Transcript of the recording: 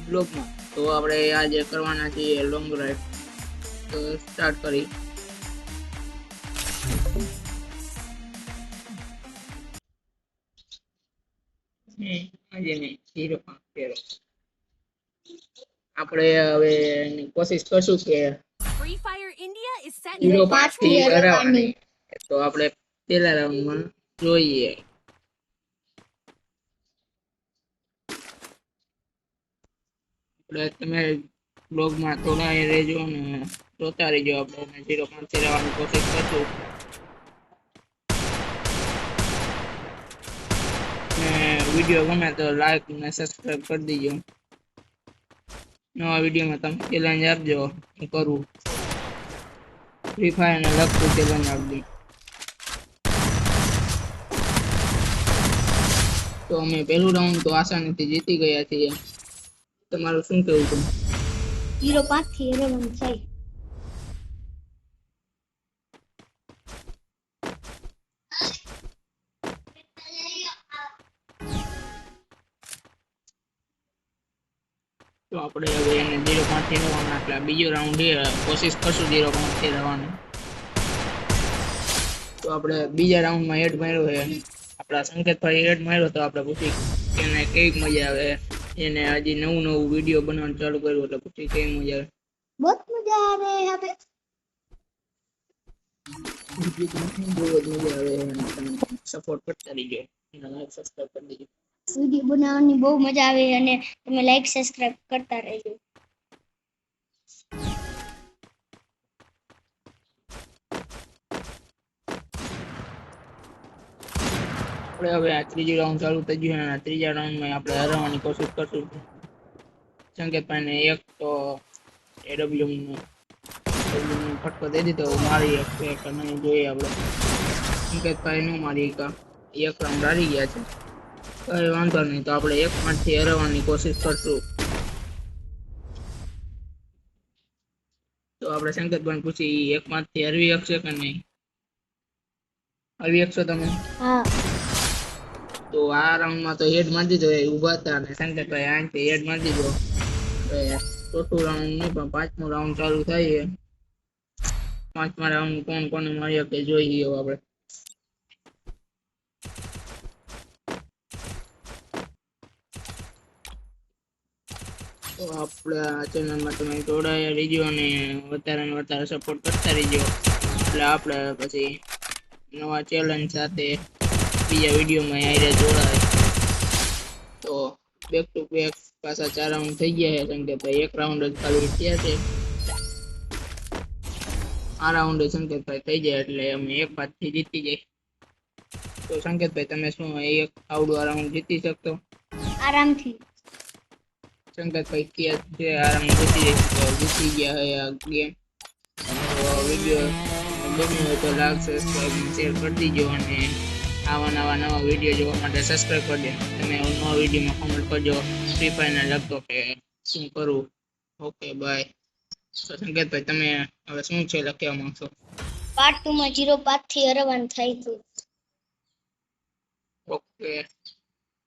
બ્લોગમાં. તો આપણે આજે કરવાના છીએ લોંગ ડ્રાઈવ. તો સ્ટાર્ટ કરી. આજે નહીં 0.0 આપણે હવે કોશિશ કરશું કે Free Fire India is set 0.5 થી હરાવવાની. તો આપણે પહેલા રાઉન્ડમાં જોઈએ. તમે બ્લોગમાં થોડા રહેજો ને જોતા રહેજો. આપણે 0.5 થી રહેવાની કોશિશ કરશું. વિડીયો ગમે તો લાઈક અને સબસ્ક્રાઇબ કરી દેજો. નવા વિડીયોમાં તમે ચેલેન્જ આપજો. હું કરું ફ્રી ફાયર ને લગતું ચેલેન્જ આપજો. તો અમે પહેલું રાઉન્ડ તો આસાનીથી જીતી ગયા છીએ. તમારું શું કહેવું છે? 0.5 થી હરાવવાનું થાય. તો આપણે હવે એને 0.5 થી રહેવાના. એટલે બીજો રાઉન્ડ કોશિશ કરશું 0.5 થી રહેવાનું. તો આપણે બીજા રાઉન્ડમાં હેડ માર્યો છે. આપણા સંકેતભાઈ હેડ માર્યો તો આપણે પૂછી એને કેવી મજા આવે. એને હજી નવું વિડીયો બનાવવાનું ચાલુ કર્યું એટલે પૂછી કેવી મજા આવે. बहुत मजा आ रहा है यहाँ पे. બહુ જ મજા આવે. સપોર્ટ કરતા રહીજો. લાઈક સબસ્ક્રાઇબ કરી દેજો. વિડીયો બનાવવાની બહુ મજા આવે અને તમે લાઈક સબસ્ક્રાઇબ કરતા રહેજો. આપણે હવે આ ત્રીજી રાઉન્ડ ચાલુ થઈ ગયું અને ત્રીજા રાઉન્ડમાં આપણે હરાવવાની કોશિશ કરશું. સંકેતભાઈને એક તો એડબ્લ્યુ નો ફટકો દઈ દીધો. મારી એક નહીં જોઈએ આપણે. સંકેતભાઈ નું મારી એક રાઉન્ડ હારી ગયા છે. કઈ વાંધો નહીં. તો આપણે 1 થી હરાવવાની કોશિશ કરશું. તો આપણે સંકેતભાઈ પૂછી 1 થી હરવી શકશે કે નહીં? હરવી શકશો તમે? હા. તો આ રાઉન્ડમાં તો હેડ મારી દીધો. ઉભા હતા અને સંકેતભાઈ અહીંથી હેડ મારી દીધો. ચોથું રાઉન્ડ નહીં પણ 5મો રાઉન્ડ ચાલુ થાય છે. 5મા રાઉન્ડ કોણ કોને મારી શકે જોઈએ આપણે. તો આપણા ચેનલમાં તમે જોડાયા રહીજો અને વધારે ને વધારે સપોર્ટ કરતા રહીજો. એટલે આપણે પછી નવા ચેલેન્જ સાથે બીજા વિડીયોમાં આવીને જોડાય. તો બેક ટુ બેક પાછા 4 રાઉન્ડ થઈ ગયા છે. સંકેતભાઈ 1 રાઉન્ડ જ ખાલી થયા છે. આ રાઉન્ડ સંકેતભાઈ થઈ જાય એટલે અમે 1 થી જીતી જાય. તો સંકેતભાઈ તમે શું એક આવડું આ રાઉન્ડ જીતી શકતો? આરામથી. સંકેતભાઈ કે છે આરામ જીતી ગયા છે આ ગેમ. તો વિડીયો ગમ્યો હોય તો લાઈક સબસ્ક્રાઇબ શેર કરી દીજો અને આવા નવા વિડીયો જોવા માટે સબસ્ક્રાઇબ કરી દેજો. તમે નવા વિડીયોમાં કોમેન્ટ કરજો ફ્રી ફાયર ને લગતો કે શું કરું. Okay bye. તો સંકેતભાઈ તમે હવે શું છે લખવા માંગશો? પાર્ટ 2 માં 0.5 થી હરાવવાનું થાય તો. ઓકે.